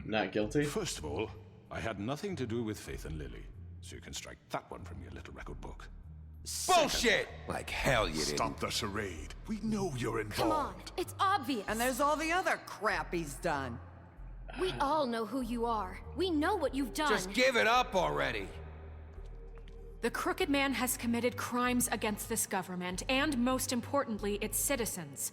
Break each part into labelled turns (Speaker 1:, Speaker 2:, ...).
Speaker 1: Not guilty?
Speaker 2: First of all, I had nothing to do with Faith and Lily, so you can strike that one from your little record book.
Speaker 3: Bullshit! Like hell you didn't.
Speaker 4: Stop the charade. We know you're involved.
Speaker 5: Come on, it's obvious.
Speaker 6: And there's all the other crap he's done.
Speaker 5: We all know who you are. We know what you've done.
Speaker 3: Just give it up already.
Speaker 7: The Crooked Man has committed crimes against this government, and most importantly, its citizens.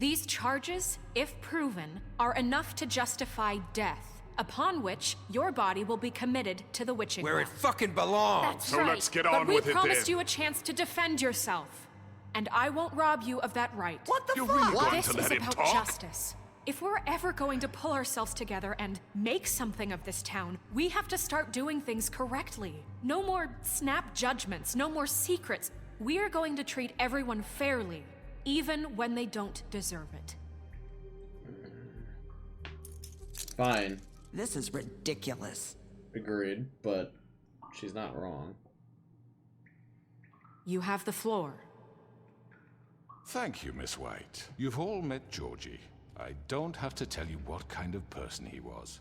Speaker 7: These charges, if proven, are enough to justify death, upon which your body will be committed to the witching
Speaker 3: Where
Speaker 7: well.
Speaker 3: it fucking belongs.
Speaker 5: That's
Speaker 4: So
Speaker 5: right.
Speaker 4: let's get
Speaker 7: But
Speaker 4: on
Speaker 7: we
Speaker 4: with it
Speaker 7: promised
Speaker 4: then.
Speaker 7: you a chance to defend yourself, and I won't rob you of that right.
Speaker 6: What the
Speaker 4: You're
Speaker 6: fuck?
Speaker 4: really going
Speaker 7: This
Speaker 4: to
Speaker 7: is
Speaker 4: let him
Speaker 7: about
Speaker 4: talk?
Speaker 7: justice. If we're ever going to pull ourselves together and make something of this town, we have to start doing things correctly. No more snap judgments, no more secrets. We are going to treat everyone fairly, even when they don't deserve it.
Speaker 1: Fine.
Speaker 6: This is ridiculous.
Speaker 1: Agreed, but she's not wrong.
Speaker 7: You have the floor.
Speaker 2: Thank you, Miss White. You've all met Georgie. I don't have to tell you what kind of person he was.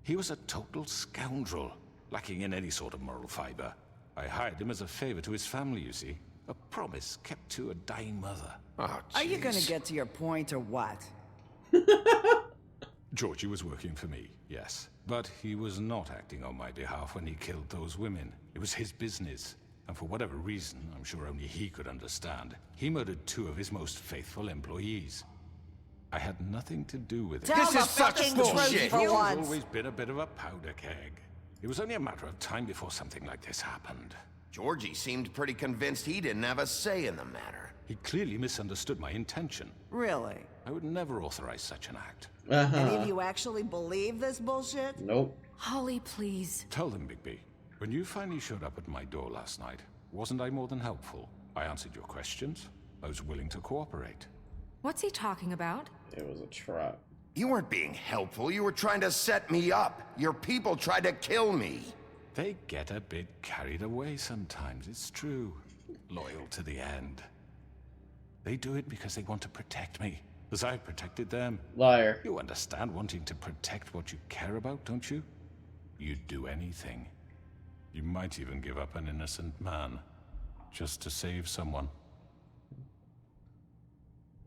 Speaker 2: He was a total scoundrel, lacking in any sort of moral fiber. I hired him as a favor to his family, you see. A promise kept to a dying mother.
Speaker 3: Oh,
Speaker 6: Are you gonna
Speaker 3: jeez.
Speaker 6: get to your point or what?
Speaker 2: Georgie was working for me, yes. But he was not acting on my behalf when he killed those women. It was his business. And for whatever reason, I'm sure only he could understand, he murdered 2 of his most faithful employees. I had nothing to do with it.
Speaker 6: Tell
Speaker 3: This
Speaker 6: the
Speaker 3: is such
Speaker 6: fucking
Speaker 3: bullshit.
Speaker 6: truth for
Speaker 2: He's
Speaker 6: once.
Speaker 2: always been a bit of a powder keg. It was only a matter of time before something like this happened.
Speaker 3: Georgie seemed pretty convinced he didn't have a say in the matter.
Speaker 2: He clearly misunderstood my intention.
Speaker 6: Really?
Speaker 2: I would never authorize such an act.
Speaker 6: Any of you actually believe this bullshit?
Speaker 1: Nope.
Speaker 7: Holly, please.
Speaker 2: Tell them, Bigby. When you finally showed up at my door last night, wasn't I more than helpful? I answered your questions. I was willing to cooperate.
Speaker 7: What's he talking about?
Speaker 1: It was a trap.
Speaker 3: You weren't being helpful. You were trying to set me up. Your people tried to kill me.
Speaker 2: They get a bit carried away sometimes, it's true. Loyal to the end. They do it because they want to protect me, as I've protected them.
Speaker 1: Liar.
Speaker 2: You understand wanting to protect what you care about, don't you? You'd do anything. You might even give up an innocent man, just to save someone.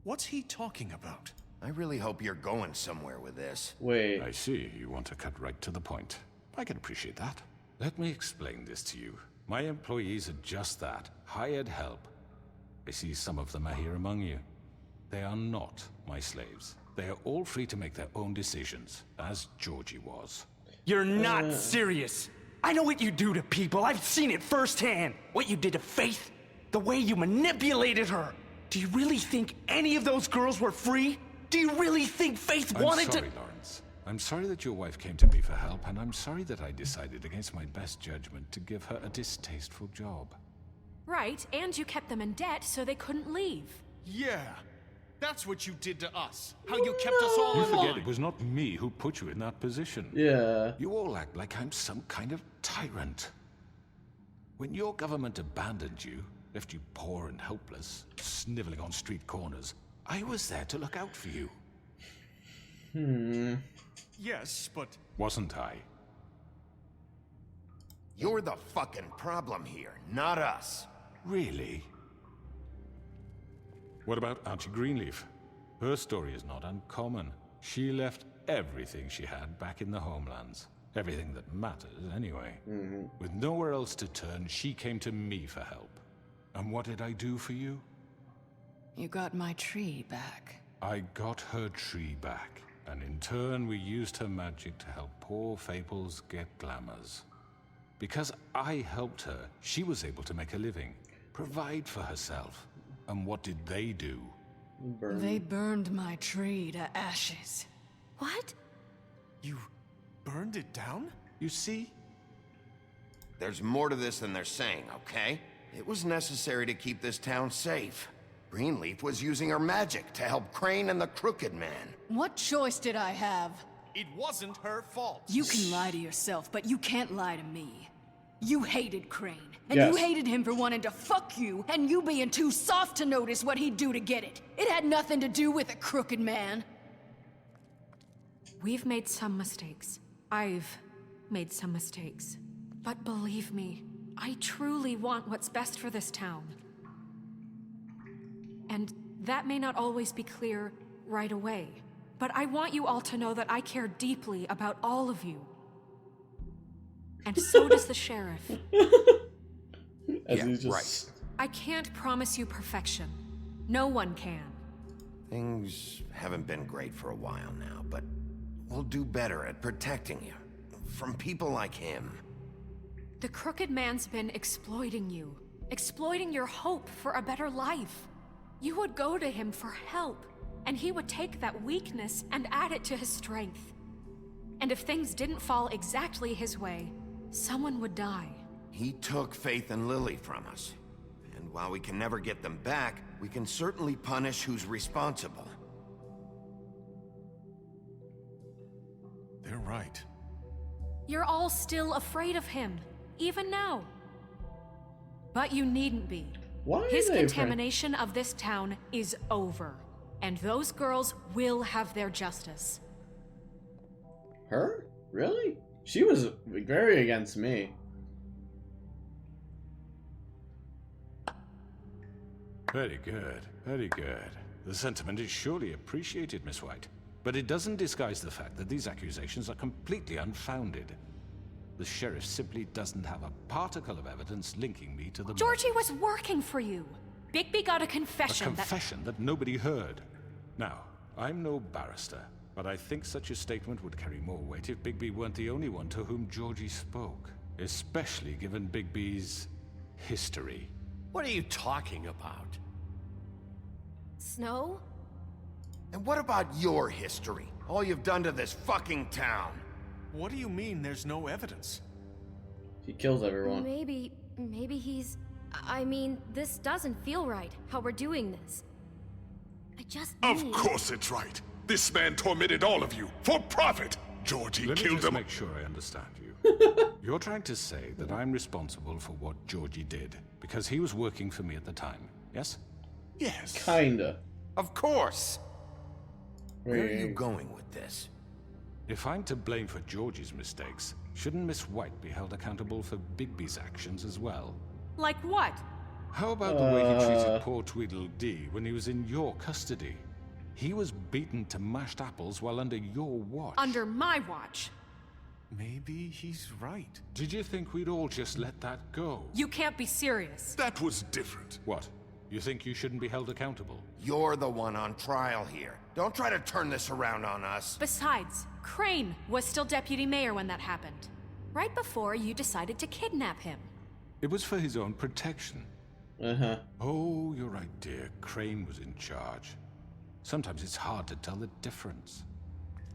Speaker 4: What's he talking about?
Speaker 3: I really hope you're going somewhere with this.
Speaker 1: Wait.
Speaker 2: I see, you want to cut right to the point. I can appreciate that. Let me explain this to you. My employees are just that, hired help. I see some of them are here among you. They are not my slaves. They are all free to make their own decisions, as Georgie was.
Speaker 8: You're not serious. I know what you do to people. I've seen it firsthand. What you did to Faith. The way you manipulated her. Do you really think any of those girls were free? Do you really think Faith wanted
Speaker 2: I'm sorry,
Speaker 8: to—
Speaker 2: Lawrence. I'm sorry that your wife came to me for help, and I'm sorry that I decided against my best judgment to give her a distasteful job.
Speaker 7: Right, and you kept them in debt so they couldn't leave.
Speaker 9: Yeah, that's what you did to us. How you kept us all
Speaker 2: You
Speaker 9: in
Speaker 2: forget
Speaker 9: line.
Speaker 2: it was not me who put you in that position.
Speaker 1: Yeah.
Speaker 2: You all act like I'm some kind of tyrant. When your government abandoned you, left you poor and helpless, sniveling on street corners, I was there to look out for you.
Speaker 9: Yes, but
Speaker 2: Wasn't I?
Speaker 3: You're the fucking problem here, not us.
Speaker 2: Really? What about Auntie Greenleaf? Her story is not uncommon. She left everything she had back in the homelands. Everything that matters, anyway. With nowhere else to turn, she came to me for help. And what did I do for you?
Speaker 10: You got my tree back.
Speaker 2: I got her tree back, and in turn we used her magic to help poor Fables get glamours. Because I helped her, she was able to make a living, provide for herself. And what did they do?
Speaker 1: Burn.
Speaker 10: They burned my tree to ashes.
Speaker 5: What?
Speaker 9: you burned it down?
Speaker 2: You see?
Speaker 3: There's more to this than they're saying, okay? It was necessary to keep this town safe. Greenleaf was using her magic to help Crane and the Crooked Man.
Speaker 10: What choice did I have?
Speaker 9: It wasn't her fault.
Speaker 10: You can lie to yourself, but you can't lie to me. You hated Crane, and
Speaker 1: Yes.
Speaker 10: you hated him for wanting to fuck you, and you being too soft to notice what he'd do to get it. It had nothing to do with a Crooked Man.
Speaker 7: We've made some mistakes. I've made some mistakes. But believe me, I truly want what's best for this town. And that may not always be clear right away. But I want you all to know that I care deeply about all of you. And so does the sheriff.
Speaker 1: As
Speaker 3: Yeah,
Speaker 1: he's just...
Speaker 3: right.
Speaker 7: I can't promise you perfection. No one can.
Speaker 3: Things haven't been great for a while now, but we'll do better at protecting you. From people like him.
Speaker 7: The Crooked Man's been exploiting you. Exploiting your hope for a better life. You would go to him for help, and he would take that weakness and add it to his strength. And if things didn't fall exactly his way, someone would die.
Speaker 3: He took Faith and Lily from us. And while we can never get them back, we can certainly punish who's responsible.
Speaker 4: They're right.
Speaker 7: You're all still afraid of him, even now. But you needn't be.
Speaker 1: Why are
Speaker 7: His
Speaker 1: they afraid?
Speaker 7: contamination of this town is over. And those girls will have their justice.
Speaker 1: Her? Really? She was very against me.
Speaker 2: Very good, very good. The sentiment is surely appreciated, Miss White. But it doesn't disguise the fact that these accusations are completely unfounded. The sheriff simply doesn't have a particle of evidence linking me to the
Speaker 7: Georgie was working for you. Bigby got a
Speaker 2: A
Speaker 7: confession
Speaker 2: confession that nobody heard. Now, I'm no barrister, but I think such a statement would carry more weight if Bigby weren't the only one to whom Georgie spoke. Especially given Bigby's history.
Speaker 9: What are you talking about?
Speaker 5: Snow?
Speaker 3: And what about your history? All you've done to this fucking town?
Speaker 9: What do you mean there's no evidence?
Speaker 1: He kills everyone.
Speaker 5: Maybe he's... I mean, this doesn't feel right, how we're doing this. I just
Speaker 4: Of
Speaker 5: need...
Speaker 4: course it's right. This man tormented all of you for profit. Georgie
Speaker 2: Let me
Speaker 4: killed
Speaker 2: just
Speaker 4: them.
Speaker 2: make sure I understand you. You're trying to say that I'm responsible for what Georgie did, because he was working for me at the time, yes?
Speaker 4: Yes.
Speaker 1: Kinda.
Speaker 3: Of course! Where are you
Speaker 1: Wait.
Speaker 3: going with this?
Speaker 2: If I'm to blame for Georgie's mistakes, shouldn't Miss White be held accountable for Bigby's actions as well?
Speaker 7: Like what?
Speaker 2: How about the way he treated poor Tweedledee when he was in your custody? He was beaten to mashed apples while under your watch.
Speaker 7: Under my watch.
Speaker 9: Maybe he's right.
Speaker 2: Did you think we'd all just let that go?
Speaker 7: You can't be serious.
Speaker 4: That was different.
Speaker 2: What? You think you shouldn't be held accountable?
Speaker 3: You're the one on trial here. Don't try to turn this around on us.
Speaker 7: Besides, Crane was still deputy mayor when that happened. Right before you decided to kidnap him.
Speaker 2: It was for his own protection.
Speaker 1: Uh-huh.
Speaker 2: Oh, you're right, dear. Crane was in charge. Sometimes it's hard to tell the difference.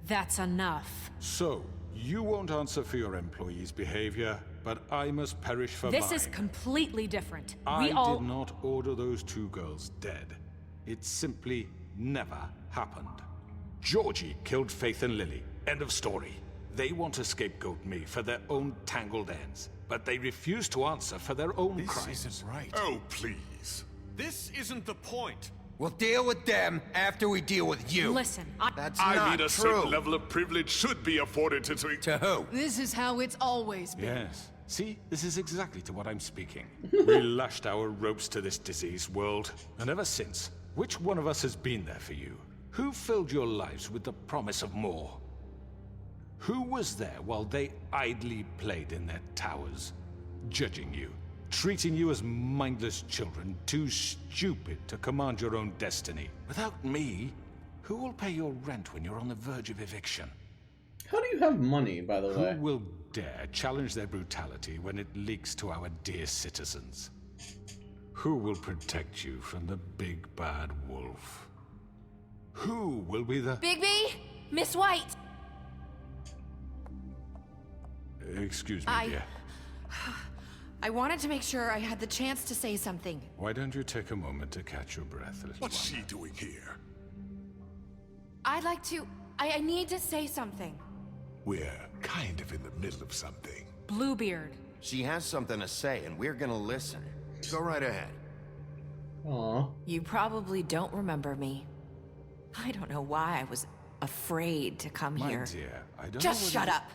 Speaker 7: That's enough.
Speaker 2: So, you won't answer for your employees' behavior, but I must perish for
Speaker 7: This
Speaker 2: mine.
Speaker 7: is completely different.
Speaker 2: I
Speaker 7: We all...
Speaker 2: did not order those two girls dead. It simply never happened. Georgie killed Faith and Lily. End of story. They want to scapegoat me for their own tangled ends, but they refuse to answer for their own
Speaker 9: This
Speaker 2: crimes.
Speaker 9: isn't right.
Speaker 4: Oh, please.
Speaker 9: This isn't the point.
Speaker 3: We'll deal with them after we deal with you.
Speaker 7: Listen,
Speaker 3: That's
Speaker 4: I
Speaker 3: not
Speaker 4: mean, a
Speaker 3: true.
Speaker 4: certain level of privilege should be afforded to...
Speaker 3: To who?
Speaker 10: This is how it's always been.
Speaker 2: Yes. See, this is exactly to what I'm speaking. We lashed our ropes to this diseased world, and ever since, which one of us has been there for you? Who filled your lives with the promise of more? Who was there while they idly played in their towers, judging you, treating you as mindless children, too stupid to command your own destiny? Without me, who will pay your rent when you're on the verge of eviction?
Speaker 1: How do you have money, by the way?
Speaker 2: Who will dare challenge their brutality when it leaks to our dear citizens? Who will protect you from the big bad wolf? Who will be the...
Speaker 5: Bigby? Miss White!
Speaker 2: Excuse me, dear.
Speaker 11: I wanted to make sure I had the chance to say something.
Speaker 2: Why don't you take a moment to catch your breath, little
Speaker 4: What's
Speaker 2: one?
Speaker 4: she doing here?
Speaker 11: I'd like to... I need to say something.
Speaker 4: We're kind of in the middle of something.
Speaker 7: Bluebeard.
Speaker 3: She has something to say, and we're gonna listen. Go right ahead.
Speaker 1: Aw.
Speaker 11: You probably don't remember me. I don't know why I was
Speaker 12: afraid to come
Speaker 2: My
Speaker 12: here.
Speaker 2: dear, I don't know
Speaker 12: Just
Speaker 2: what
Speaker 12: shut
Speaker 2: it-
Speaker 12: up.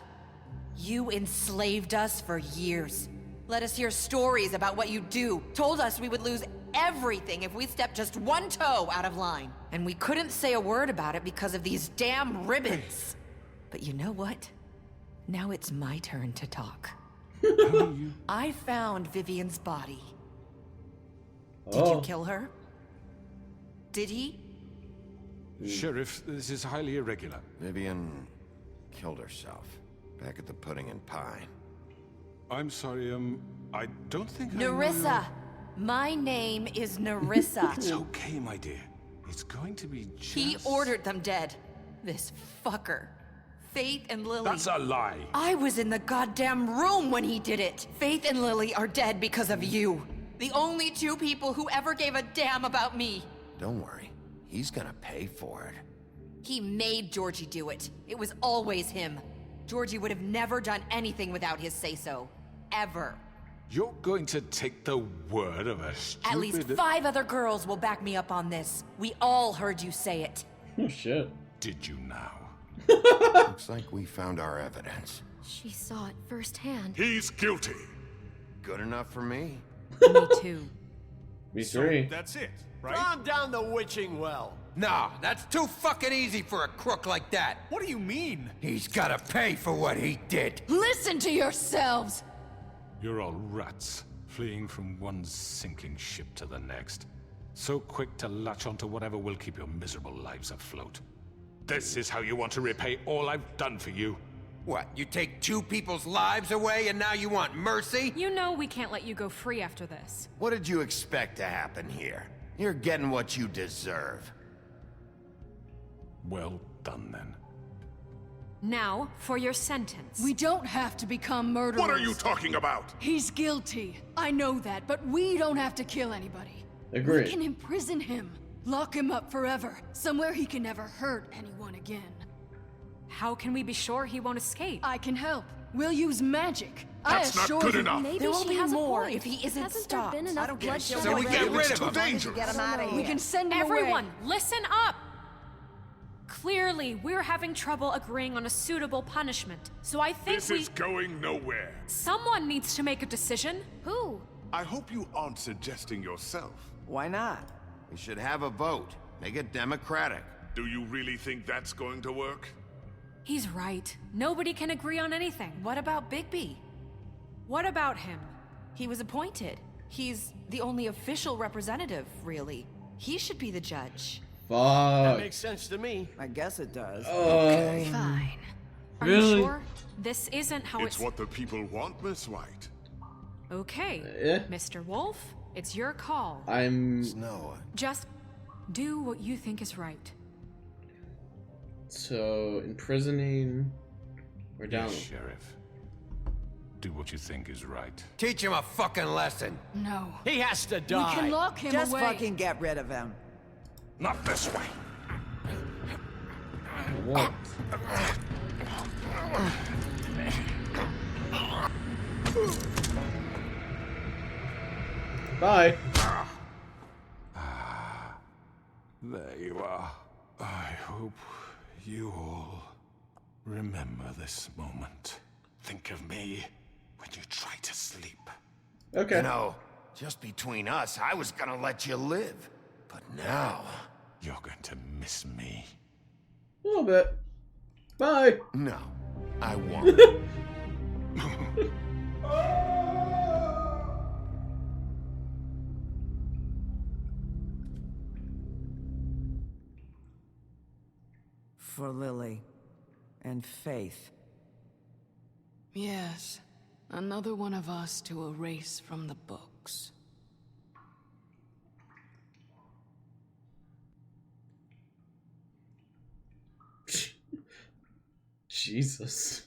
Speaker 12: You enslaved us for years. Let us hear stories about what you do. Told us we would lose everything if we stepped just one toe out of line. And we couldn't say a word about it because of these damn ribbons. But you know what? Now it's my turn to talk. I found Vivian's body. Did you kill her? Did he?
Speaker 2: Sheriff, this is highly irregular.
Speaker 3: Vivian killed herself back at the Pudding and Pie.
Speaker 2: I'm sorry, I don't think I know
Speaker 12: Nerissa! My name is Nerissa.
Speaker 2: It's okay, my dear. It's going to be just...
Speaker 12: He ordered them dead. This fucker. Faith and Lily.
Speaker 2: That's a lie.
Speaker 12: I was in the goddamn room when he did it. Faith and Lily are dead because of you. The only two people who ever gave a damn about me.
Speaker 3: Don't worry. He's gonna pay for it.
Speaker 12: He made Georgie do it. It was always him. Georgie would have never done anything without his say-so. Ever.
Speaker 2: You're going to take the word of a stupid...
Speaker 12: At least 5 other girls will back me up on this. We all heard you say it.
Speaker 1: Oh, shit.
Speaker 2: Did you now?
Speaker 3: Looks like we found our evidence.
Speaker 5: She saw it firsthand.
Speaker 4: He's guilty.
Speaker 3: Good enough for me.
Speaker 7: Me too.
Speaker 1: Me three.
Speaker 9: That's it, right?
Speaker 13: Calm down the witching well.
Speaker 14: Nah, that's too fucking easy for a crook like that.
Speaker 9: What do you mean?
Speaker 14: He's gotta pay for what he did.
Speaker 10: Listen to yourselves!
Speaker 2: You're all rats, fleeing from one sinking ship to the next. So quick to latch onto whatever will keep your miserable lives afloat. This is how you want to repay all I've done for you?
Speaker 14: What, you take 2 people's lives away and now you want mercy?
Speaker 7: You know we can't let you go free after this.
Speaker 3: What did you expect to happen here? You're getting what you deserve.
Speaker 2: Well done, then.
Speaker 7: Now, for your sentence.
Speaker 10: We don't have to become murderers.
Speaker 4: What are you talking about?
Speaker 10: He's guilty. I know that, but we don't have to kill anybody.
Speaker 1: Agreed.
Speaker 10: We can imprison him. Lock him up forever. Somewhere he can never hurt anyone again.
Speaker 7: How can we be sure he won't escape?
Speaker 10: I can help. We'll use magic.
Speaker 4: That's
Speaker 10: I
Speaker 4: not
Speaker 10: assure
Speaker 4: good
Speaker 10: you.
Speaker 4: enough.
Speaker 5: Maybe
Speaker 12: There will
Speaker 5: she
Speaker 12: be
Speaker 5: has
Speaker 12: more
Speaker 5: a point.
Speaker 12: if he isn't
Speaker 5: Hasn't
Speaker 12: stopped.
Speaker 5: there been
Speaker 6: I
Speaker 5: enough
Speaker 6: don't give a
Speaker 5: bloodshed
Speaker 6: shit.
Speaker 14: So we
Speaker 5: already?
Speaker 14: get rid
Speaker 4: It's
Speaker 14: of
Speaker 4: too
Speaker 14: him.
Speaker 4: dangerous.
Speaker 6: Get him out of here.
Speaker 10: We can send him
Speaker 7: Everyone,
Speaker 10: away.
Speaker 7: listen up! Clearly, we're having trouble agreeing on a suitable punishment. So I think
Speaker 4: This is going nowhere.
Speaker 7: someone needs to make a decision.
Speaker 5: Who?
Speaker 4: I hope you aren't suggesting yourself.
Speaker 6: Why not?
Speaker 3: We should have a vote. Make it democratic.
Speaker 4: Do you really think that's going to work?
Speaker 7: He's right. Nobody can agree on anything.
Speaker 12: What about Bigby?
Speaker 7: What about him?
Speaker 12: He was appointed. He's the only official representative, really. He should be the judge.
Speaker 13: That
Speaker 1: Fuck.
Speaker 13: makes sense to me.
Speaker 6: I guess it does.
Speaker 10: Fine.
Speaker 7: Are
Speaker 1: Really?
Speaker 7: you sure? This isn't how
Speaker 4: It's what the people want, Miss White.
Speaker 7: Okay.
Speaker 1: Yeah.
Speaker 7: Mr. Wolf, it's your call.
Speaker 1: I'm...
Speaker 3: No.
Speaker 7: Just do what you think is right.
Speaker 1: So, imprisoning... We're down.
Speaker 2: Yes, Sheriff. Do what you think is right.
Speaker 14: Teach him a fucking lesson.
Speaker 10: No.
Speaker 13: He has to
Speaker 10: We
Speaker 13: die.
Speaker 10: can lock him
Speaker 6: Just
Speaker 10: away.
Speaker 6: fucking get rid of him.
Speaker 2: Not this way.
Speaker 1: What? Bye.
Speaker 2: There you are. I hope you all remember this moment. Think of me when you try to sleep.
Speaker 1: Okay.
Speaker 3: You know, just between us, I was gonna let you live. But now...
Speaker 2: You're going to miss me.
Speaker 1: A little bit. Bye.
Speaker 3: No, I won't.
Speaker 6: For Lily. And Faith.
Speaker 10: Yes. Another one of us to erase from the books.
Speaker 1: Jesus.